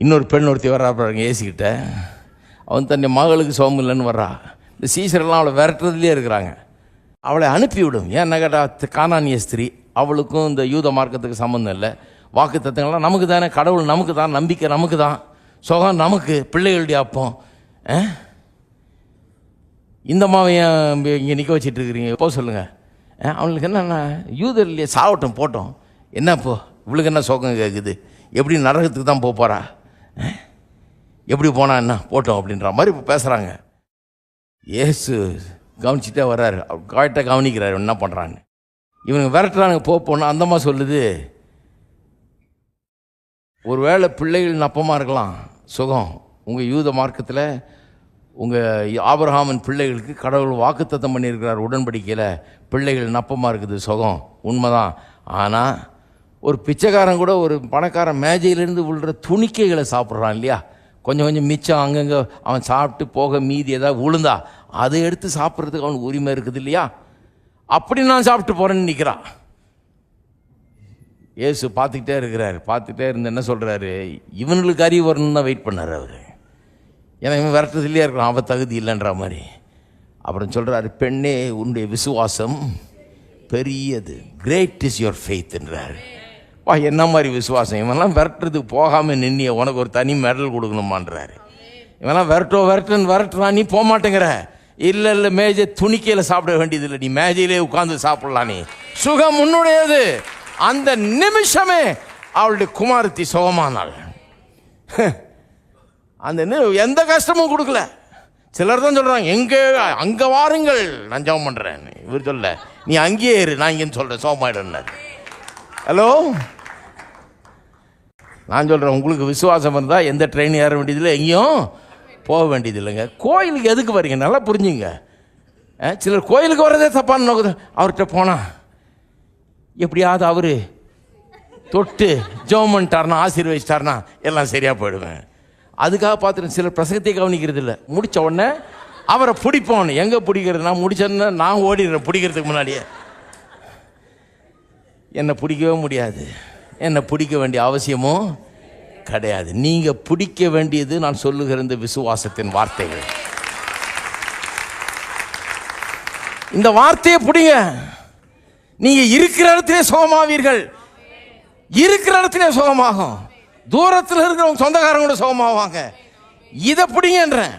இன்னொரு பெண் ஒருத்தி வர்றா பாருங்க ஏசிக்கிட்ட. அவன் தன்னை மகளுக்கு சோகம் இல்லைன்னு வர்றா. இந்த சீசரெல்லாம் அவளை விரட்டுறதுலேயே இருக்கிறாங்க. அவளை அனுப்பிவிடும். ஏன்னா கேட்டால் கானானிய ஸ்திரீ, அவளுக்கும் இந்த யூத மார்க்கத்துக்கு சம்மந்தம் இல்லை. வாக்கு தத்துவங்கள்லாம் நமக்கு தானே, கடவுள் நமக்கு தான், நம்பிக்கை நமக்கு தான், சுகம் நமக்கு, பிள்ளைகளுடைய அப்பம். இந்த மாவையும் இங்கே நிற்க வச்சிட்டு இருக்கிறீங்க, போ சொல்லுங்கள். அவளுக்கு என்னென்னா யூதர் இல்லையே, சாவட்டும் போட்டோம், என்ன இப்போ இவளுக்கு என்ன சோகம் கேட்குது, எப்படி நரகத்துக்கு தான் போகிறா, எப்படி போனால் என்ன போட்டோம் அப்படின்ற மாதிரி இப்போ பேசுகிறாங்க. ஏசு கவனிச்சுட்டே வர்றாரு, கரெக்டாக கவனிக்கிறாரு என்ன பண்ணுறான்னு. இவனுங்க விரட்டுறானுங்க போனால். அந்தம்மா சொல்லுது, ஒருவேளை பிள்ளைகள் நப்பமாக இருக்கலாம் சுகம், உங்கள் யூத மார்க்கத்தில் உங்கள் ஆபிரகாமின் பிள்ளைகளுக்கு கடவுள் வாக்குத்தத்தம் பண்ணியிருக்கிறார் உடன்படிக்கையில், பிள்ளைகள் நப்பமாக இருக்குது சுகம், உண்மைதான். ஆனால் ஒரு பிச்சைக்காரன் கூட ஒரு பணக்காரன் மேஜையிலேருந்து விழுற துணிக்கைகளை சாப்பிட்றான் இல்லையா, கொஞ்சம் கொஞ்சம் மிச்சம் அங்கங்கே அவன் சாப்பிட்டு போக மீதி ஏதாவது விழுந்தா அதை எடுத்து சாப்பிட்றதுக்கு அவனுக்கு உரிமை இருக்குது இல்லையா, அப்படி நான் சாப்பிட்டு போகிறேன்னு நிற்கிறான். ஏசு பார்த்துக்கிட்டே இருக்கிறார். பார்த்துக்கிட்டே இருந்து என்ன சொல்கிறாரு, இவனுக்கு அறிவு வரணும்னு தான் வெயிட் பண்ணார் அவர். ஏன்னா இவன் விரட்டுறதுலேயே இருக்கிறான், அவன் தகுதி இல்லைன்ற மாதிரி. அப்புறம் சொல்கிறாரு, பெண்ணே உன்னுடைய விசுவாசம் பெரியது, கிரேட் இஸ் யுவர் ஃபெய்த்ன்றார். வா, என்ன மாதிரி விசுவாசம், இவன்லாம் விரட்டுறதுக்கு போகாமல் நின்னிய உனக்கு ஒரு தனி மெடல் கொடுக்கணுமான்றாரு. இவன்லாம் விரட்டுன்னு விரட்டுறான், நீ போக மாட்டேங்கிற. இல்லை இல்லை, மேஜை துணிக்கையில் சாப்பிட வேண்டியதில்லை, நீ மேஜையிலே உட்காந்து சாப்பிடலாம், நீ சுகம் உன்னுடையது. அந்த நிமிஷமே அவளுடைய குமாரத்தி சுகமானாள். அந்த எந்த கஷ்டமும் கொடுக்கல. சிலர் தான் சொல்கிறாங்க, எங்கே அங்கே வாருங்கள் நான் ஜெபம் பண்ணுறேன். இவர் சொல்ல, நீ அங்கேயே இரு, நான் இங்கேன்னு சொல்கிறேன் சோகமாயிடுன்னார். ஹலோ, நான் சொல்கிறேன், உங்களுக்கு விசுவாசம் இருந்தால் எந்த ட்ரெயின் ஏற வேண்டியதில்லை, எங்கேயும் போக வேண்டியது இல்லைங்க. கோயிலுக்கு எதுக்கு வரீங்க, நல்லா புரிஞ்சுங்க. சிலர் கோயிலுக்கு வர்றதே தப்பான நோக்குது. அவர்கிட்ட போனால் எப்படியாவது அவர் தொட்டு ஜெபம் பண்ணிட்டார்னா, ஆசீர்வதிச்சிட்டார்னா எல்லாம் சரியாக போயிடுவேன். அதுக்காக பார்த்துட்டு சிலர் பிரசங்கத்தை கவனிக்கிறது இல்லை. முடித்த உடனே அவரை பிடிப்போன்னு. எங்கே பிடிக்கிறது, நான் முடிச்சேன்னா நான் ஓடிடுறேன் பிடிக்கிறதுக்கு முன்னாடியே. என்னை பிடிக்கவே முடியாது, என்னை பிடிக்க வேண்டிய அவசியமும் கிடையாது. நீங்கள் பிடிக்க வேண்டியது நான் சொல்லுகிற இந்த விசுவாசத்தின் வார்த்தைகள். இந்த வார்த்தையை பிடிங்க. நீங்க இருக்கிற இடத்திலே சுகமாவீர்கள். இருக்கிற இடத்திலே சுகமாகும். தூரத்தில் இருக்கிறவங்க சொந்தக்காரங்க கூட சுகமாவாங்க. இதை பிடிங்கன்றேன்.